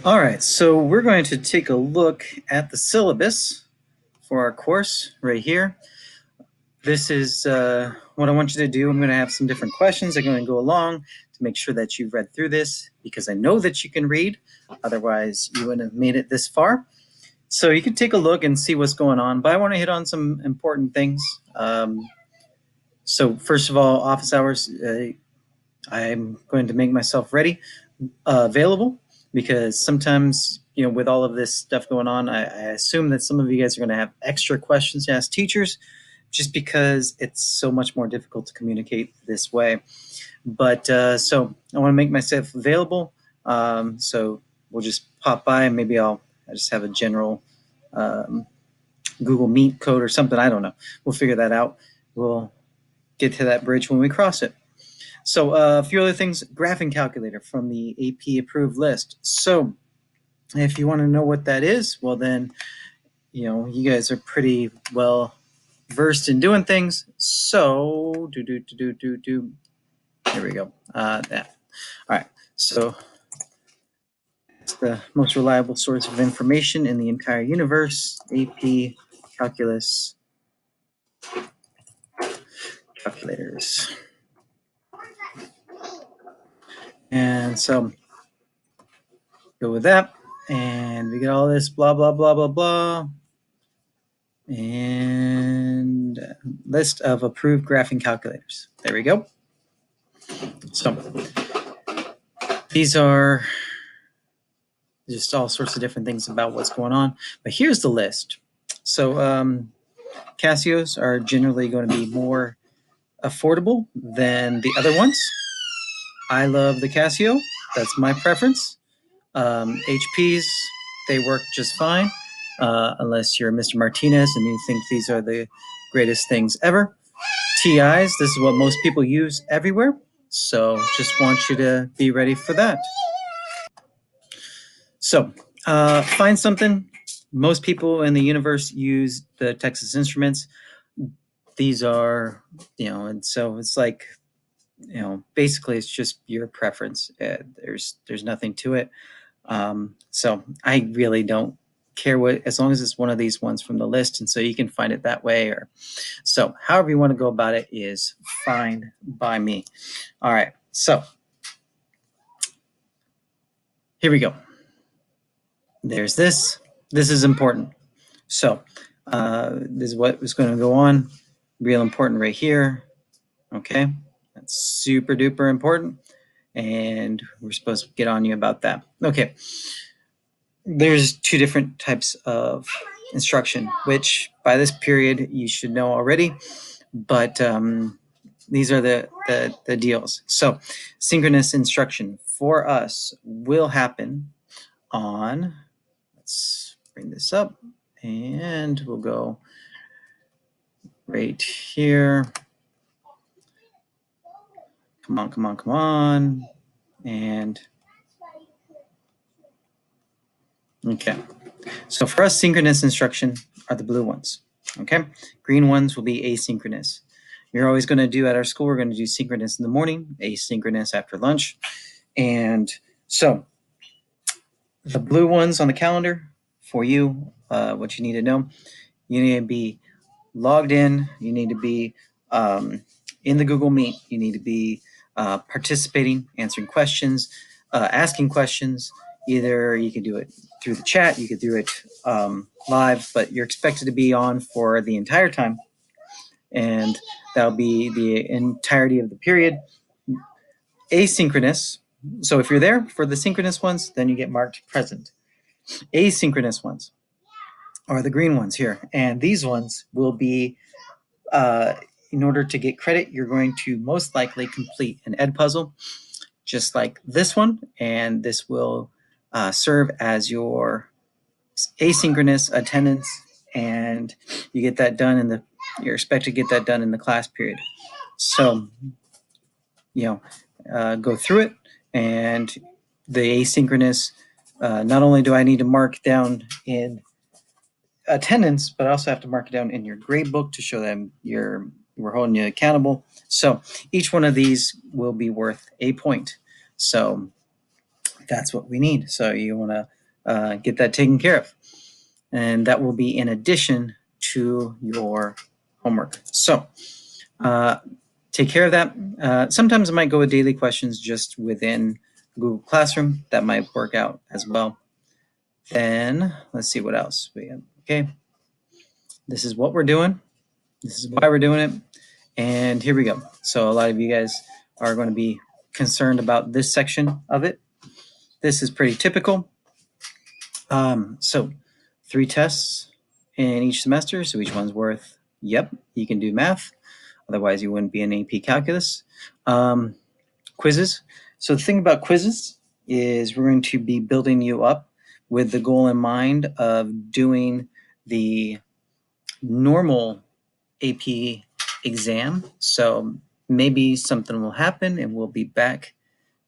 All right, so we're going to take a look at the syllabus for our course right here. This is what I want you to do. I'm going to have some different questions. I'm going to go along to make sure that you've read through this because I know that you can read. Otherwise, you wouldn't have made it this far. So you can take a look and see what's going on, but I want to hit on some important things. So first of all, office hours, I'm going to make myself ready, available, because sometimes, with all of this stuff going on, I assume that some of you guys are going to have extra questions to ask teachers just because it's so much more difficult to communicate this way. But so I want to make myself available. So we'll just pop by and maybe I just have a general Google Meet code or something. I don't know. We'll figure that out. We'll get to that bridge when we cross it. So a few other things, graphing calculator from the AP approved list. So if you want to know what that is, well then, you guys are pretty well versed in doing things. So here we go. That. All right. So it's the most reliable source of information in the entire universe. AP calculus calculators. And so go with that. And we get all this blah, blah, blah, blah, blah. And list of approved graphing calculators. There we go. So these are just all sorts of different things about what's going on. But here's the list. So Casios are generally going to be more affordable than the other ones. I love the Casio. That's my preference. HPs, they work just fine, unless you're Mr. Martinez and you think these are the greatest things ever. TIs, this is what most people use everywhere. So just want you to be ready for that. So find something. Most people in the universe use the Texas Instruments. These are, and so it's like, basically it's just your preference. There's nothing to it. So I really don't care what, as long as it's one of these ones from the list, and so you can find it that way, or so however you want to go about it is fine by me. All right, so here we go. There's this. This is important. So this is what is going to go on. Real important right here. Okay, that's super duper important, and we're supposed to get on you about that. Okay, there's two different types of instruction, which by this period you should know already, but these are the deals. So synchronous instruction for us will happen on, let's bring this up, and we'll go right here. Come on, come on, come on. And okay. So for us, synchronous instruction are the blue ones. Okay. Green ones will be asynchronous. You're always going to do at our school, we're going to do synchronous in the morning, asynchronous after lunch. And so the blue ones on the calendar for you, what you need to know, you need to be logged in. You need to be in the Google Meet. You need to be participating, answering questions, asking questions. Either you can do it through the chat, you could do it live, but you're expected to be on for the entire time. And that'll be the entirety of the period. Asynchronous. So if you're there for the synchronous ones, then you get marked present. Asynchronous ones are the green ones here. And these ones will be, in order to get credit, you're going to most likely complete an ed puzzle, just like this one. And this will serve as your asynchronous attendance. And you get that done you're expected to get that done in the class period. So, go through it. And the asynchronous, not only do I need to mark down in attendance, but I also have to mark it down in your grade book to show them we're holding you accountable. So each one of these will be worth a point. So that's what we need. So you want to get that taken care of. And that will be in addition to your homework. So take care of that. Sometimes I might go with daily questions just within Google Classroom. That might work out as well. Then let's see what else we have. Okay, this is what we're doing. This is why we're doing it. And here we go. So a lot of you guys are going to be concerned about this section of it. This is pretty typical. So 3 tests in each semester. So each one's worth, yep, you can do math. Otherwise, you wouldn't be in AP Calculus. Quizzes. So the thing about quizzes is we're going to be building you up with the goal in mind of doing the normal AP exam. So maybe something will happen and we'll be back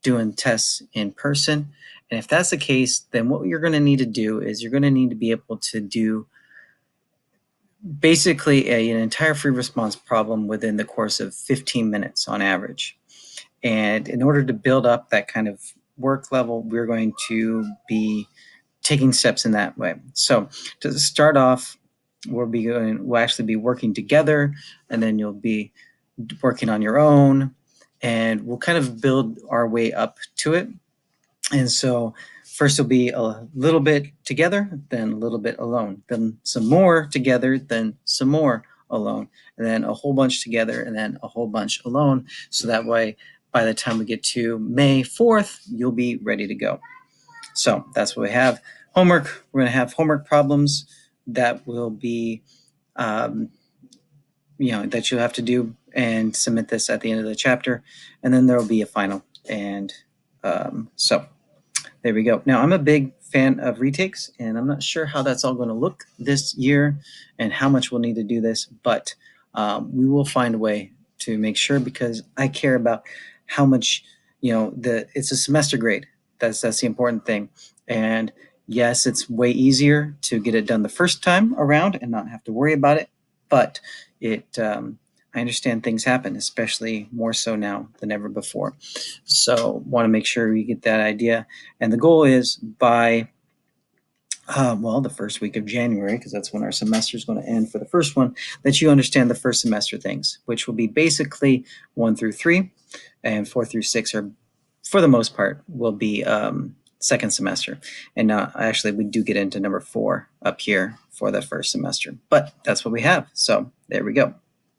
doing tests in person. And if that's the case, then what you're going to need to do is you're going to need to be able to do basically an entire free response problem within the course of 15 minutes on average. And in order to build up that kind of work level, we're going to be taking steps in that way. So to start off, we'll actually be working together, and then you'll be working on your own, and we'll kind of build our way up to it. And so first will be a little bit together, then a little bit alone, then some more together, then some more alone, and then a whole bunch together, and then a whole bunch alone. So that way, by the time we get to May 4th, you'll be ready to go. So that's what we have. Homework, we're going to have homework problems that will be, that you'll have to do and submit this at the end of the chapter. And then there will be a final. And so there we go. Now, I'm a big fan of retakes, and I'm not sure how that's all going to look this year and how much we'll need to do this, but we will find a way to make sure, because I care about how much, it's a semester grade. That's the important thing. And yes, it's way easier to get it done the first time around and not have to worry about it, but I understand things happen, especially more so now than ever before. So want to make sure you get that idea. And the goal is by, the first week of January, because that's when our semester is going to end for the first one, that you understand the first semester things, which will be basically 1 through 3, and 4 through 6 are, for the most part, will be second semester. And actually, we do get into number 4 up here for the first semester. But that's what we have. So there we go.